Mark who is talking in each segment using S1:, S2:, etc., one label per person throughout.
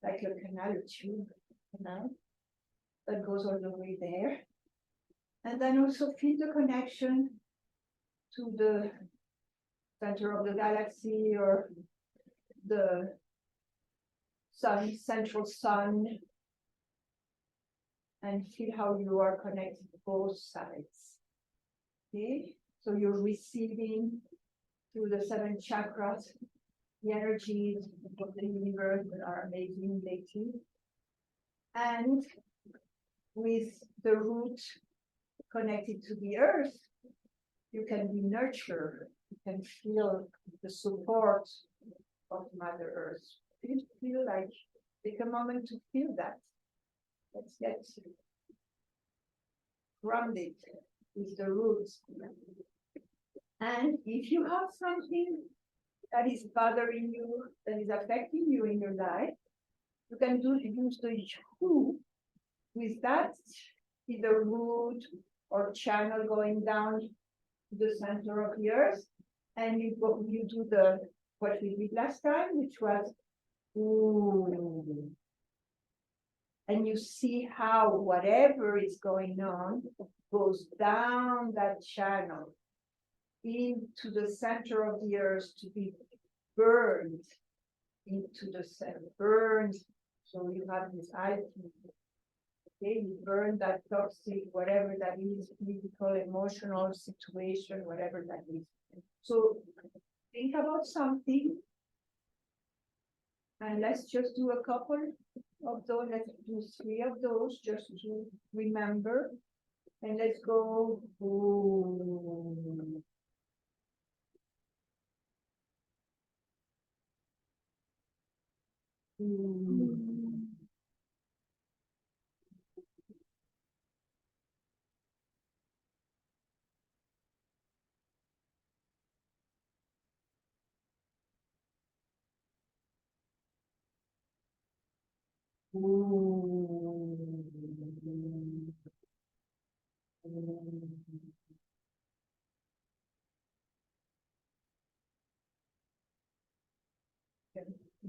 S1: like a canal tube, that goes all the way there. And then also feel the connection to the center of the galaxy or the sun, central sun, and feel how you are connected to both sides. Okay, so you're receiving through the 7 chakras the energies of the universe that are amazing lately. And with the root connected to the earth, you can be nurtured, you can feel the support of Mother Earth. You feel like, take a moment to feel that. Let's get grounded with the roots. And if you have something that is bothering you, that is affecting you in your life, you can use the who with that, either root or channel going down to the center of the earth, and you do what we did last time, which was ooh. And you see how whatever is going on goes down that channel into the center of the earth to be burned into the center, burned. So you have this alchemy. Okay, you burn that toxic, whatever that is, physical, emotional situation, whatever that is. So think about something, and let's just do a couple of those. Let's do 3 of those just to remember. And let's go. Ooh. Ooh. Ooh.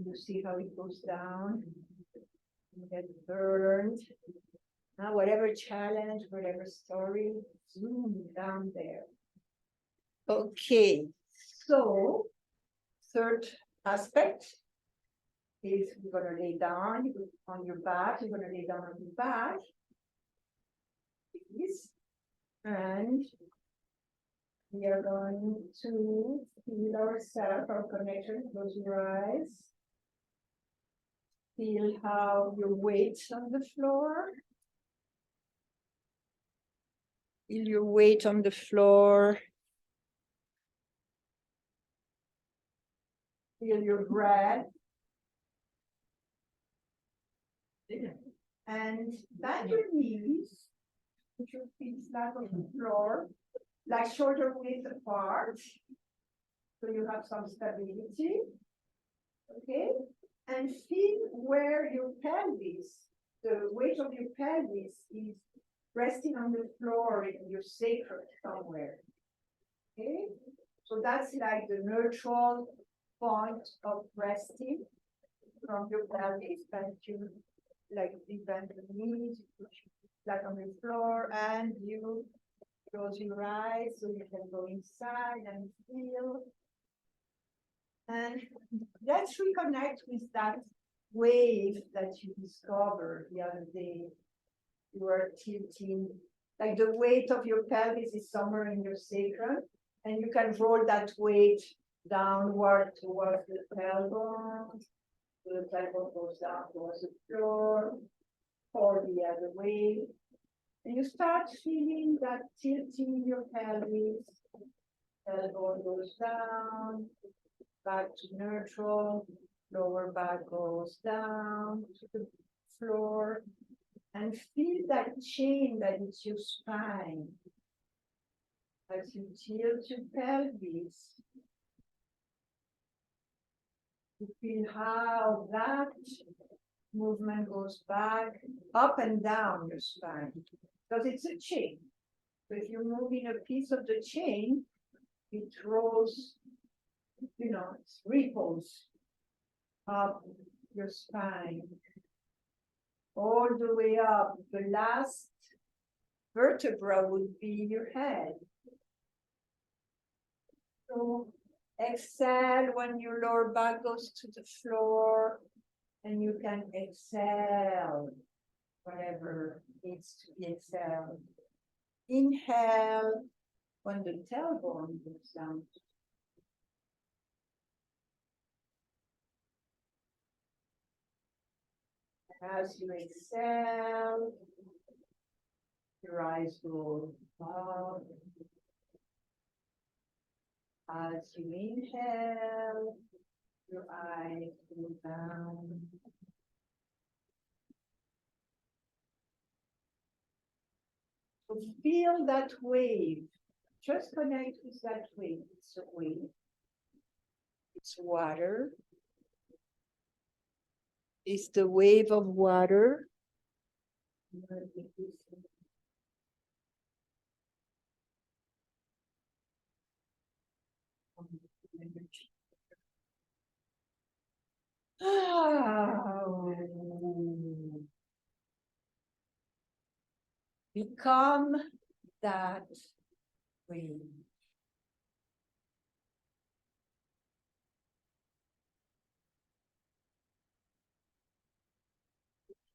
S1: You see how it goes down, you get burned. Now, whatever challenge, whatever story, zoom down there. Okay, so 3rd aspect is you're going to lay down on your back. You're going to lay down on your back. Please. And we are going to feel ourselves, our connection. Close your eyes. Feel how your weight's on the floor. Feel your weight on the floor. Feel your breath. And bend your knees. Put your feet flat on the floor, like shoulder width apart. So you have some stability. Okay? And feel where your pelvis, the weight of your pelvis is resting on the floor in your sacrum somewhere. Okay? So that's like the neutral point of resting from your pelvis. Bend you like you bend the knees, you put your feet flat on the floor, and you close your eyes so you can go inside and feel. And let's reconnect with that wave that you discovered the other day. You were tilting, like the weight of your pelvis is somewhere in your sacrum, and you can roll that weight downward towards the tailbone. The tailbone goes down towards the floor, or the other way. And you start feeling that tilting in your pelvis. Tailbone goes down, back to neutral, lower back goes down to the floor, and feel that chain that is your spine. As you tilt your pelvis, you feel how that movement goes back, up and down your spine, because it's a chain. So if you're moving a piece of the chain, it rolls, it ripples up your spine, all the way up. The last vertebra would be your head. So exhale when your lower back goes to the floor, and you can exhale whatever needs to be exhaled. Inhale when the tailbone goes down. As you exhale, your eyes go up. As you inhale, your eyes go down. So feel that wave. Just connect with that wave. It's a wave. It's water. It's the wave of water. Become that wave.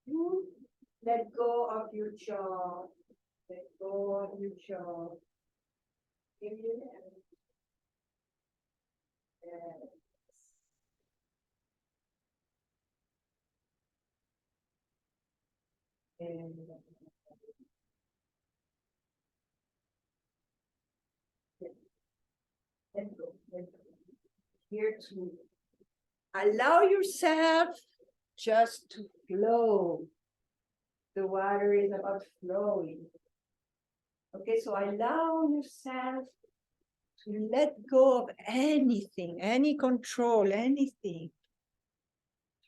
S1: You let go of your jaw. Let go of your jaw. And let go. Here to allow yourself just to flow. The water is about flowing. Okay, so allow yourself to let go of anything, any control, anything.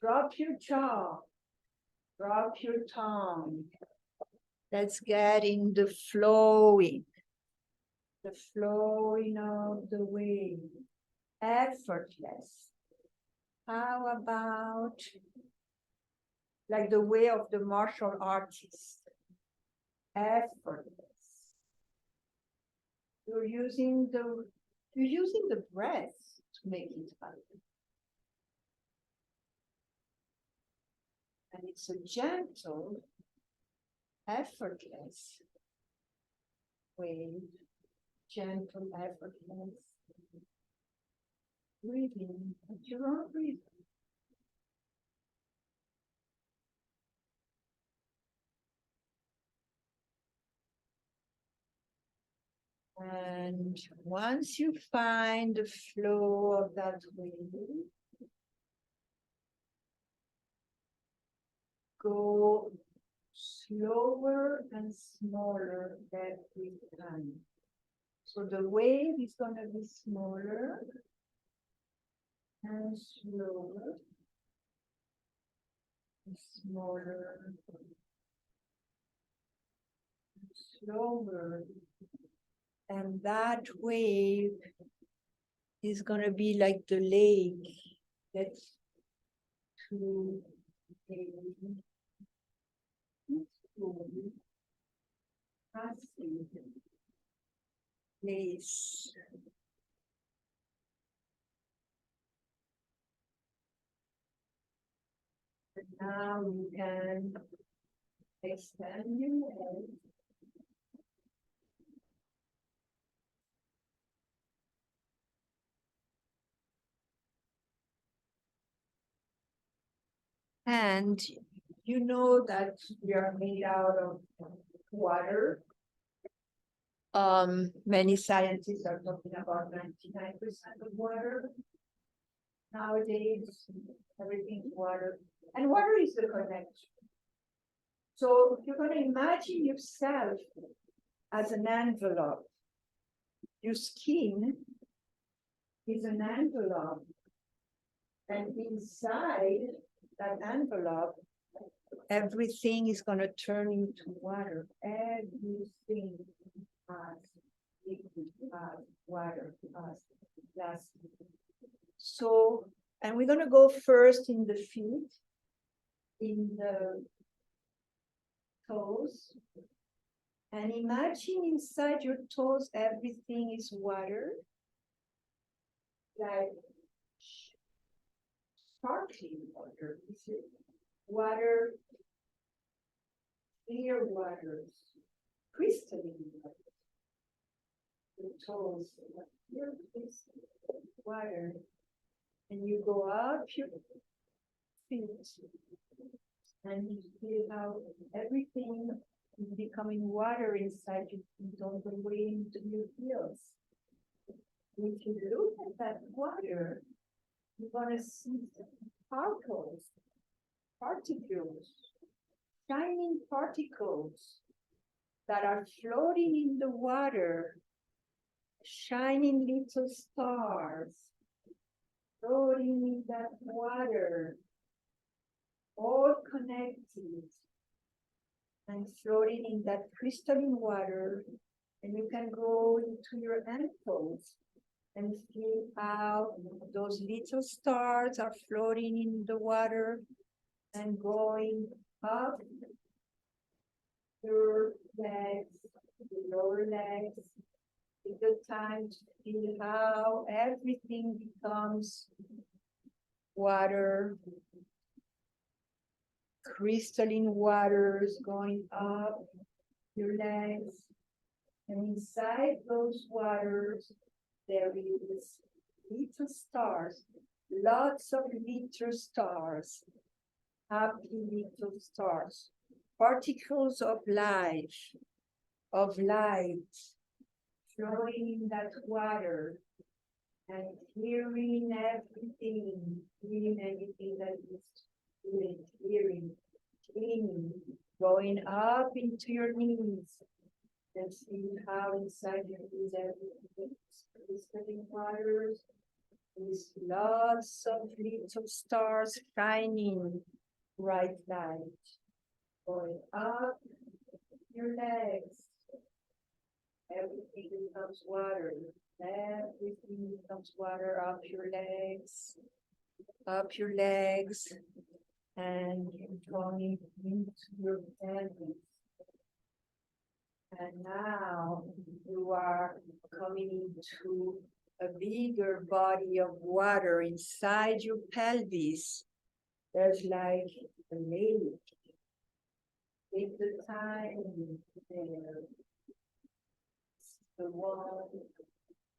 S1: Drop your jaw, drop your tongue. Let's get in the flowing of the wave, effortless. How about like the way of the martial artist? Effortless. You're using the breath to make it happen. And it's a gentle, effortless wave, gentle, effortless. Breathing at your own rhythm. And once you find the flow of that wave, go slower and smaller every time. So the wave is going to be smaller and slower, and smaller, and slower. And that wave is going to be like the lake that's to passing place. And now you can extend your head. And you know that we are made out of water. Many scientists are talking about 99% of water. Nowadays, everything's water. And water is the connection. So you're going to imagine yourself as an envelope. Your skin is an envelope. And inside that envelope, everything is going to turn into water. Everything has liquid, has water, has plastic. So And we're going to go first in the feet, in the toes. And imagine inside your toes, everything is water, like sparkling water. Water, clear waters, crystalline water. The toes, clear water. And you go up your feet and you feel how everything is becoming water inside your feet all the way into your heels. If you look at that water, you're going to see particles, shining particles that are floating in the water, shining little stars, floating in that water, all connected and floating in that crystalline water. And you can go into your ankles and feel how those little stars are floating in the water and going up your legs, your lower legs. It's the time to feel how everything becomes water, crystalline waters going up your legs. And inside those waters, there is little stars, lots of little stars, happy little stars, particles of life, of light, flowing in that water and hearing everything that is doing, hearing, cleaning, going up into your knees and see how inside your knees everything is crystalline waters with lots of little stars shining bright light, going up your legs. Everything becomes water. Everything becomes water up your legs, and going into your pelvis. And now you are coming into a bigger body of water inside your pelvis. There's like a lake. Take the time there. The one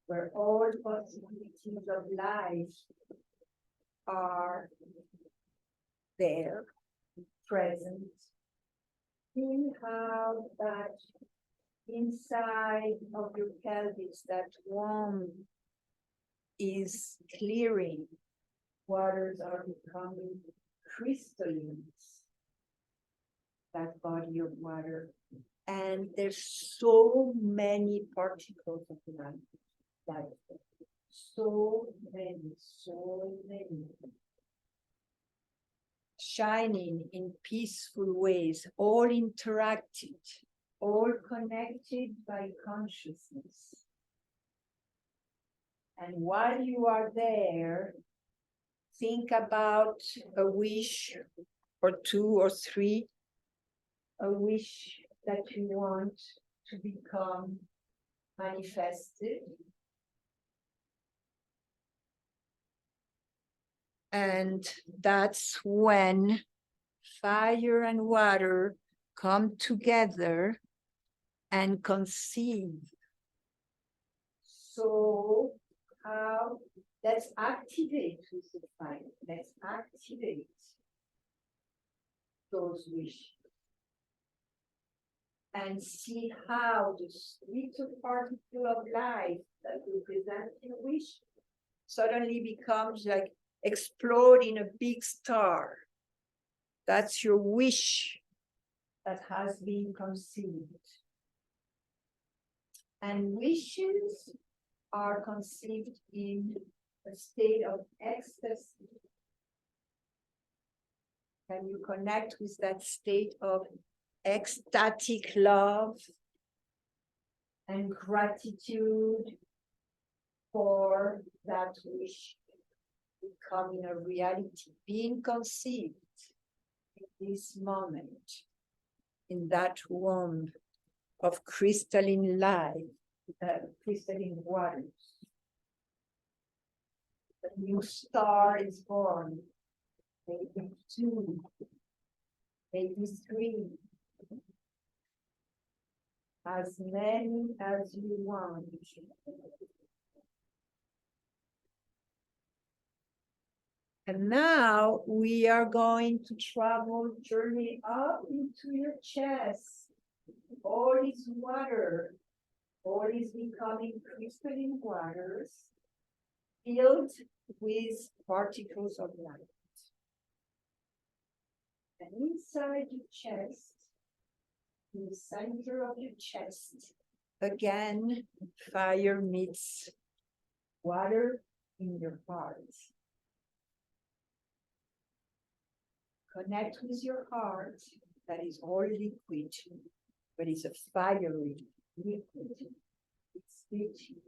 S1: where all possibilities of life are there, present. See how that inside of your pelvis, that womb is clearing. Waters are becoming crystalline, that body of water. And there's so many particles of light. So many. Shining in peaceful ways, all interacted, all connected by consciousness. And while you are there, think about a wish or two or three, a wish that you want to become manifested. And that's when fire and water come together and conceive. So let's activate with the fire. Let's activate those wishes. And see how this little particle of light that represents your wish suddenly becomes like exploding a big star. That's your wish that has been conceived. And wishes are conceived in a state of ecstasy. Can you connect with that state of ecstatic love and gratitude for that wish? becoming a reality, being conceived in this moment, in that womb of crystalline light, crystalline waters. A new star is born, maybe 2, maybe 3, as many as you want. And now we are going to journey up into your chest. All is water, all is becoming crystalline waters, filled with particles of light. And inside your chest, in the center of your chest, again, fire meets water in your heart. Connect with your heart that is all liquid, but it's a fiery liquid. It's beating.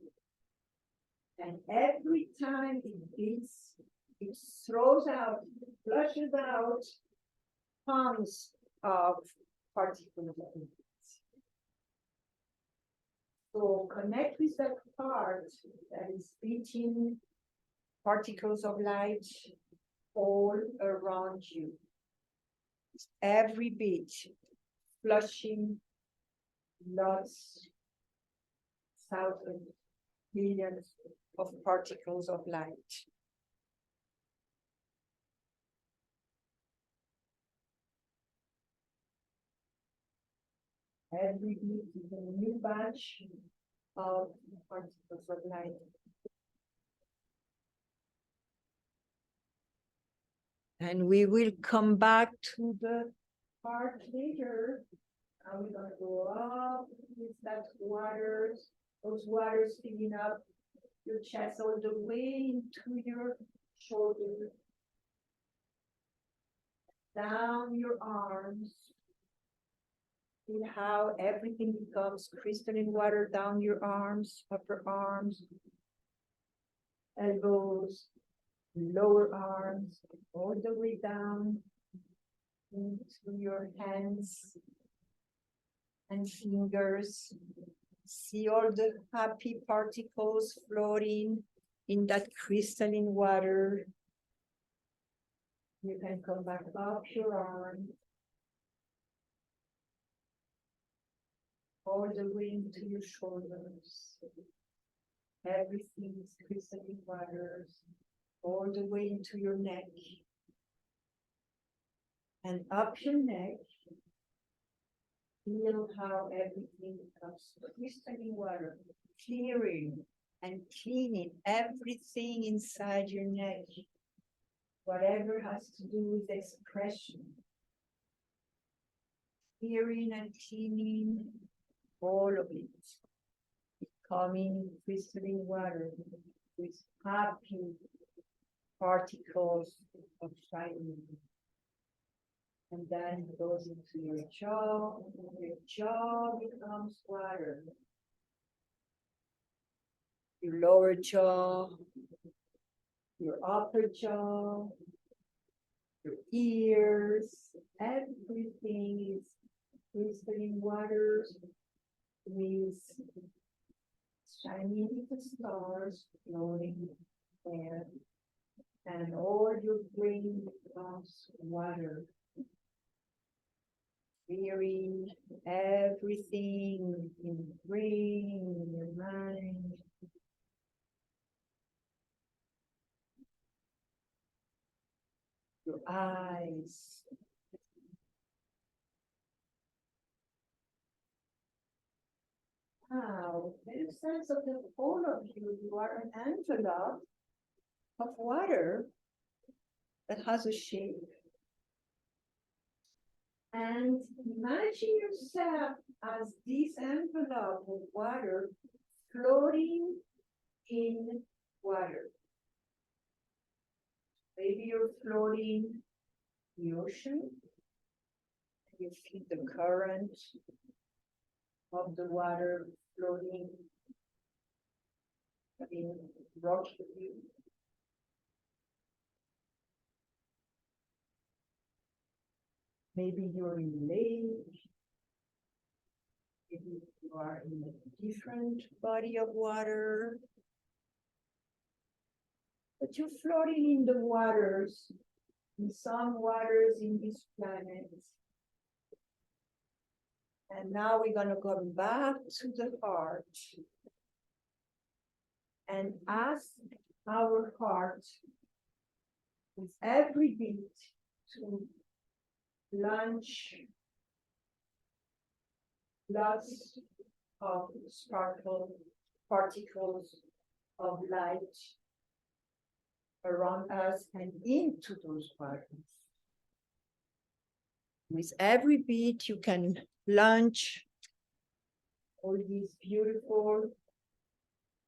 S1: And every time it beats, it throws out, flushes out tons of particles of light. So connect with that heart that is beating particles of light all around you. Every beat, flushing lots, thousands, millions of particles of light. Every beat is a new batch of particles of light. And we will come back to the part later. And we're going to go up with that waters, those waters filling up your chest all the way into your shoulders, down your arms. See how everything becomes crystalline water down your arms, upper arms, elbows, lower arms, all the way down into your hands and fingers. See all the happy particles floating in that crystalline water. You can come back up your arm, all the way into your shoulders. Everything is crystalline waters, all the way into your neck. And up your neck, feel how everything becomes crystalline water, clearing and cleaning everything inside your neck, whatever has to do with expression. Clearing and cleaning all of it, becoming crystalline water with happy particles of shining. And then it goes into your jaw, and your jaw becomes water. Your lower jaw, your upper jaw, your ears, everything is crystalline waters with shiny little stars floating there. And all your brain becomes water. Clearing everything in your brain, in your mind. Your eyes. Now, in a sense of the whole of you, you are an envelope of water that has a shape. And imagine yourself as this envelope of water floating in water. Maybe you're floating in the ocean, and you feel the current of the water floating in rocky. Maybe you're in a lake. Maybe you are in a different body of water. But you're floating in the waters, in some waters in this planet. And now we're going to come back to the heart and ask our heart with every beat to launch lots of sparkle particles of light around us and into those waters. With every beat, you can launch all these beautiful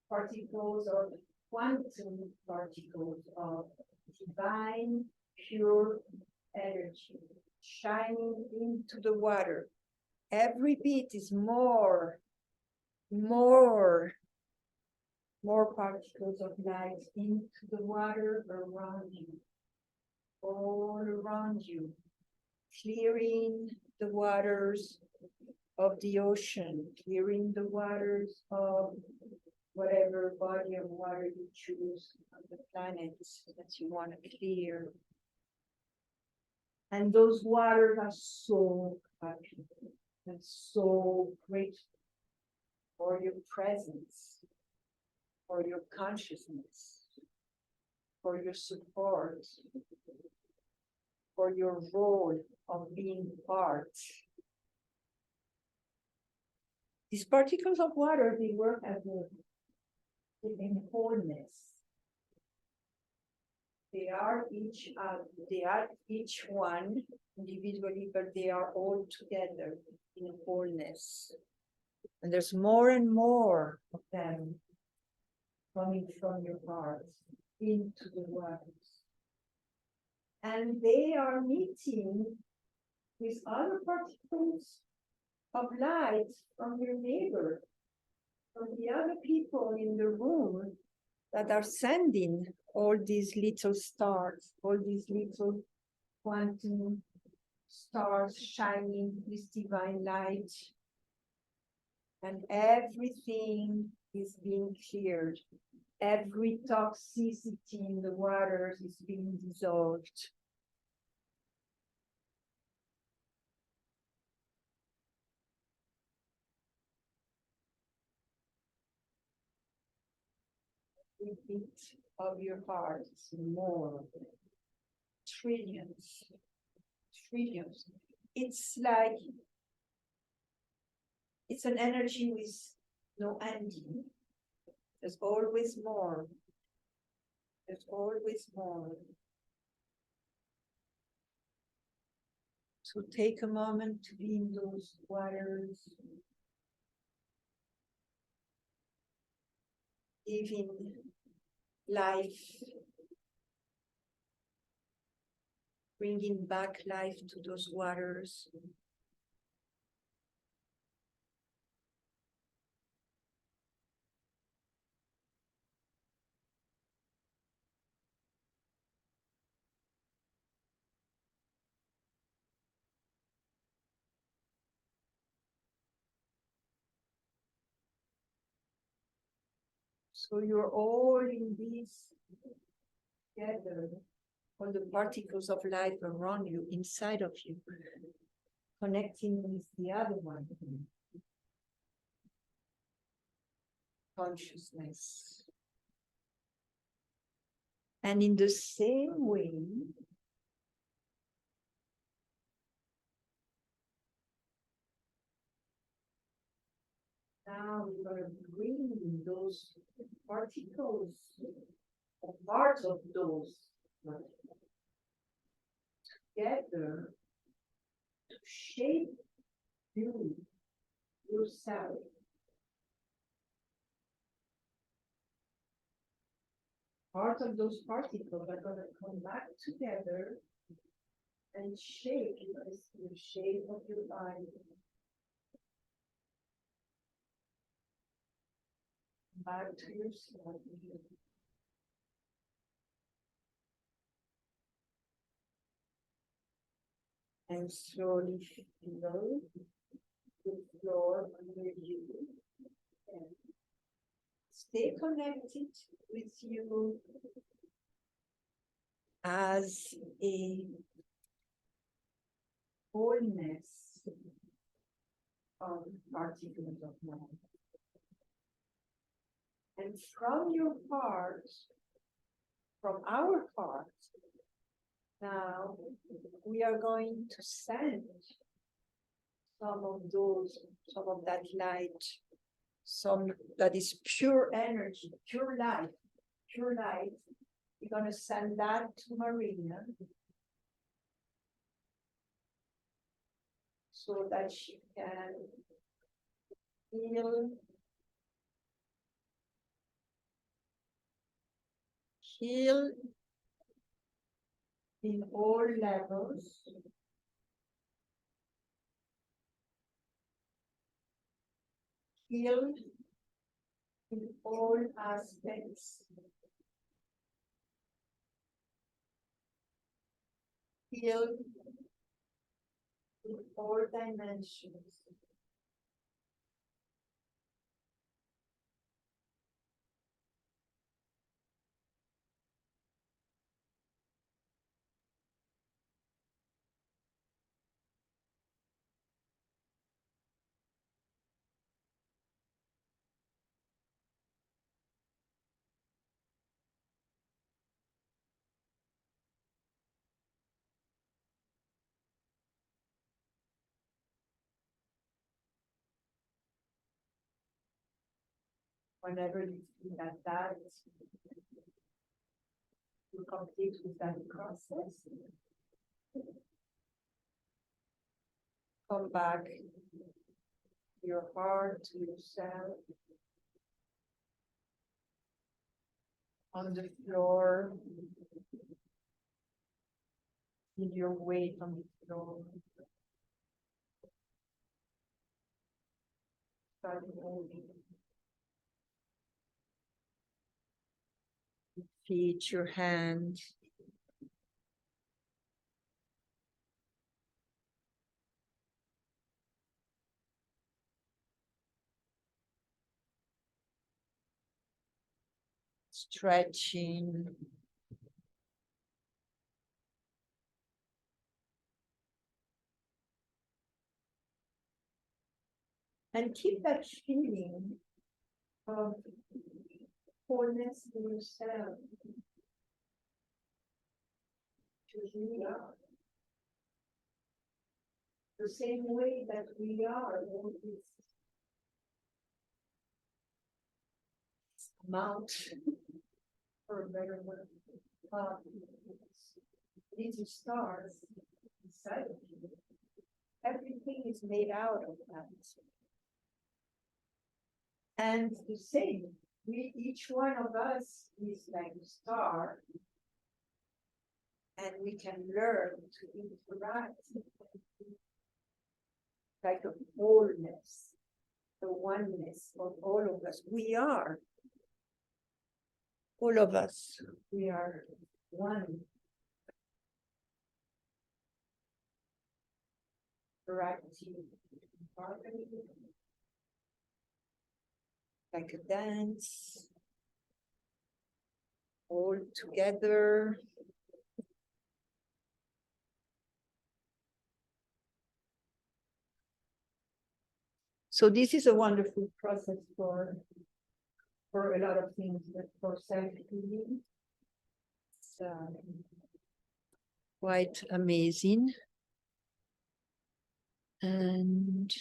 S1: particles or quantum particles of divine, pure energy shining into the water. Every beat is more particles of light into the water around you, all around you, clearing the waters of the ocean, clearing the waters of whatever body of water you choose on the planet that you want to clear. And those waters are so happy and so grateful for your presence, for your consciousness, for your support, for your role of being part. These particles of water, they work as in wholeness. They are each one individually, but they are all together in wholeness. And there's more and more of them coming from your heart into the waters. And they are meeting with other particles of light from your neighbor, from the other people in the room that are sending all these little stars, all these little quantum stars shining this divine light. And everything is being cleared. Every toxicity in the waters is being dissolved. Every beat of your heart is more. Trillions. It's like, it's an energy with no ending. There's always more. There's always more. So take a moment to be in those waters. Giving life. Bringing back life to those waters. So you're all in this together, all the particles of light around you, inside of you, connecting with the other one. Consciousness. And in the same way, now we're going to bring those particles, or parts of those, together to shape you, yourself. Part of those particles are going to come back together and shape the shape of your body. Back to yourself. And slowly feel the floor under you. And stay connected with you as a wholeness of particles of mind. And from your heart, from our heart, now we are going to send some of that light, some that is pure energy, pure light. We're going to send that to Marina so that she can heal in all levels. Heal in all aspects. Heal in all dimensions. Whenever you feel that you complete with that process, come back to your heart, to yourself, on the floor, feel your weight on the floor. Start moving. Your feet, your hand. Stretching. And keep that feeling of wholeness in yourself. Because we are the same way that we are in this mountain, for a better word, these stars inside of you. Everything is made out of that. And the same, each one of us is like a star, and we can learn to interact like a wholeness, the oneness of all of us. We are, all of us, we are one. Interacting, harmony, like a dance, all together. So this is a wonderful process for a lot of things, but for self-healing, it's quite amazing. And